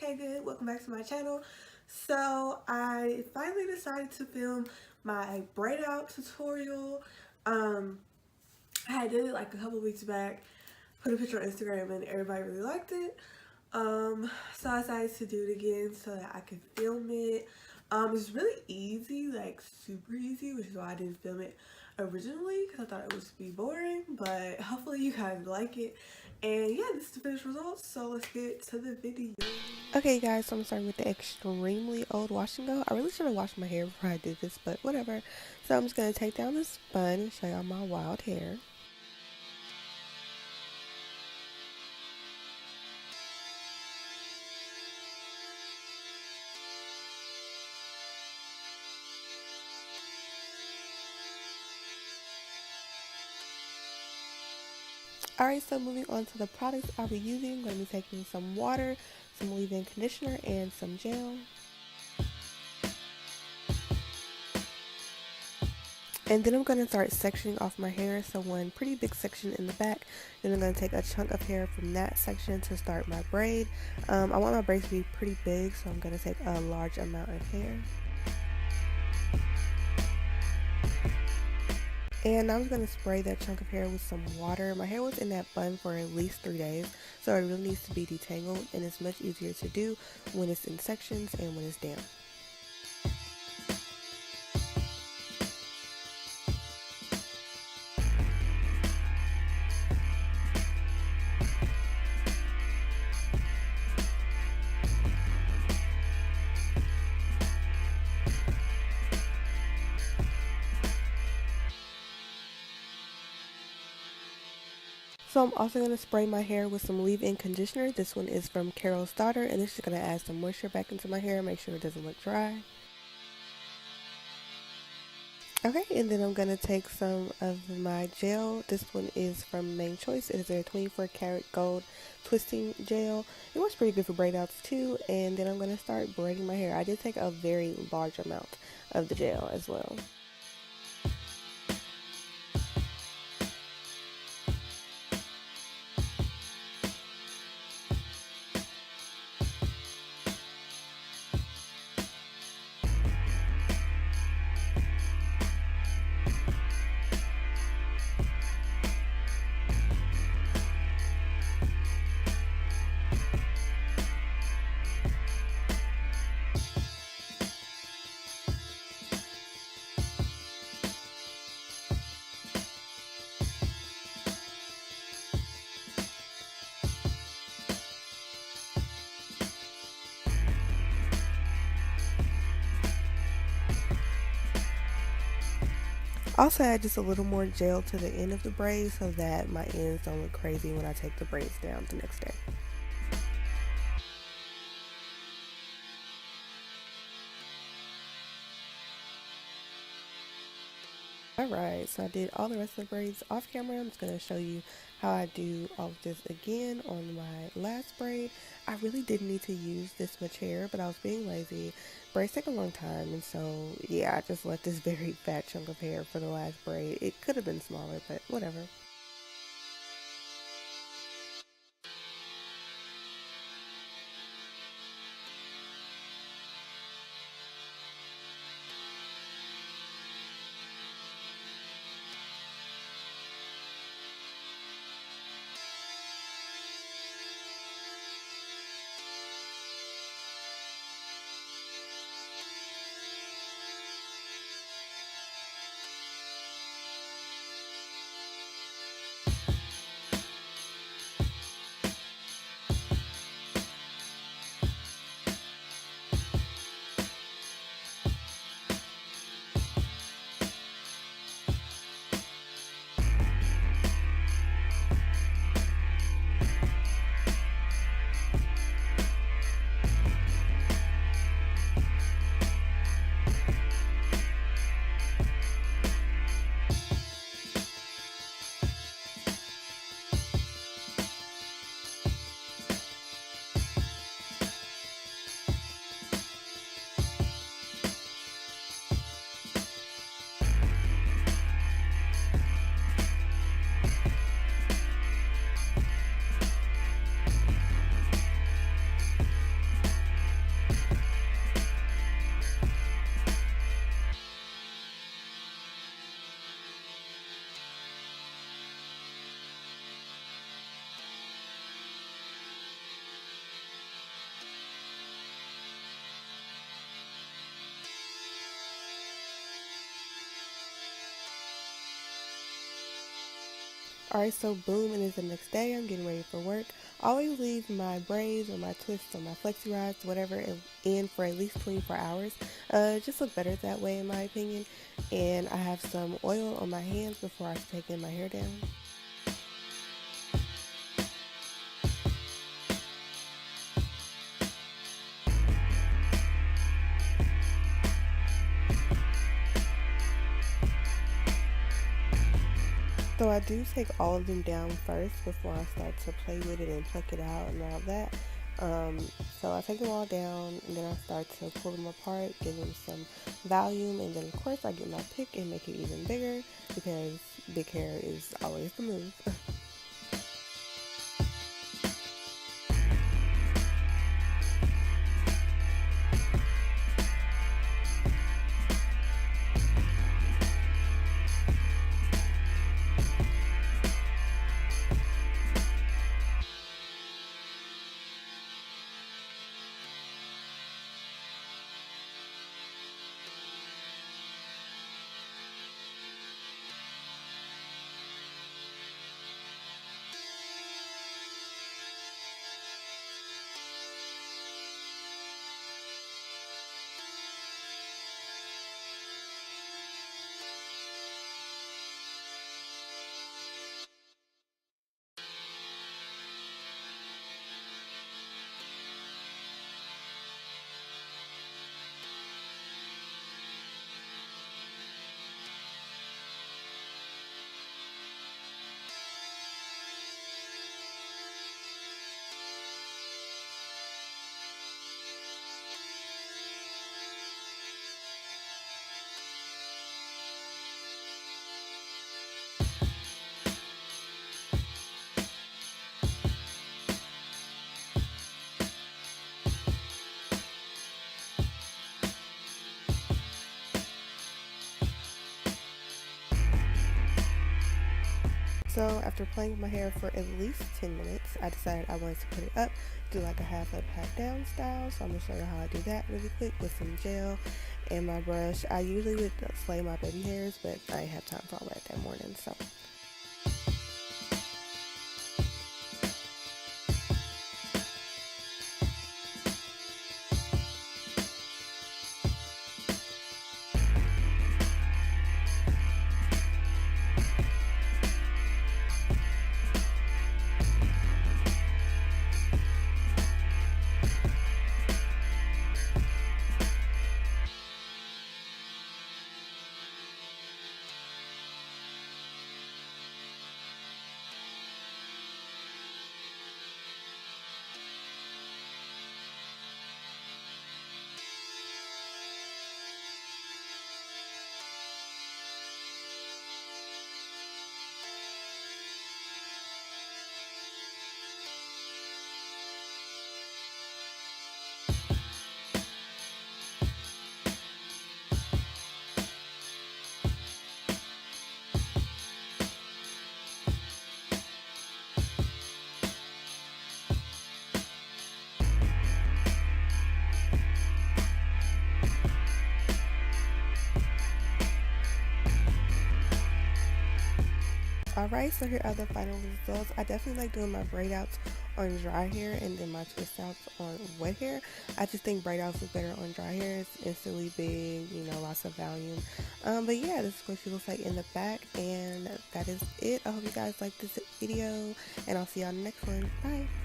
Hey good, welcome back to my channel. So I finally decided to film my braid out tutorial. I did it like a couple weeks back, put a picture on Instagram and everybody really liked it. So I decided to do it again so that I could film it. It's really easy, like super easy, which is why I didn't film it originally because I thought it would be boring, but hopefully you guys like it. And yeah, this is the finished result, so let's get to the video. Okay guys, so I'm starting with the extremely old wash and go. I really should have washed my hair before I did this, but whatever. So I'm just going to take down this bun and show y'all my wild hair. Alright, so moving on to the products I'll be using, I'm going to be taking some water, some leave-in conditioner, and some gel. And then I'm going to start sectioning off my hair, so one pretty big section in the back. Then I'm going to take a chunk of hair from that section to start my braid. I want my braids to be pretty big, so I'm going to take a large amount of hair. And I'm just going to spray that chunk of hair with some water. My hair was in that bun for at least 3 days, so it really needs to be detangled, and it's much easier to do when it's in sections and when it's damp. So I'm also going to spray my hair with some leave-in conditioner. This one is from Carol's Daughter, and this is going to add some moisture back into my hair, make sure it doesn't look dry. Okay, and then I'm going to take some of my gel. This one is from Main Choice. It is a 24 karat gold twisting gel. It works pretty good for braid outs too. And then I'm going to start braiding my hair. I did take a very large amount of the gel as well. Also add just a little more gel to the end of the braid so that my ends don't look crazy when I take the braids down the next day. Alright, so I did all the rest of the braids off camera. I'm just going to show you how I do all of this again on my last braid. I really didn't need to use this much hair, but I was being lazy. Braids take a long time, and so yeah, I just left this very fat chunk of hair for the last braid. It could have been smaller, but whatever. Alright, so boom, and it's the next day. I'm getting ready for work. I always leave my braids or my twists or my flexi rods, whatever, in for at least 24 hours. Just look better that way, in my opinion. And I have some oil on my hands before I take my hair down. So I do take all of them down first before I start to play with it and pluck it out and all that. Um, so I take them all down and then I start to pull them apart, give them some volume, and then of course I get my pick and make it even bigger because big hair is always the move. So after playing with my hair for at least 10 minutes, I decided I wanted to put it up, do like a half up, half down style. So I'm going to show you how I do that really quick with some gel and my brush. I usually would slay my baby hairs, but I didn't have time for all that morning. So alright, so here are the final results. I definitely like doing my braid outs on dry hair and then my twist outs on wet hair. I just think braid outs look better on dry hair. It's instantly big, lots of volume. But yeah, this is what she looks like in the back, and that is it. I hope you guys like this video, and I'll see y'all in the next one. Bye.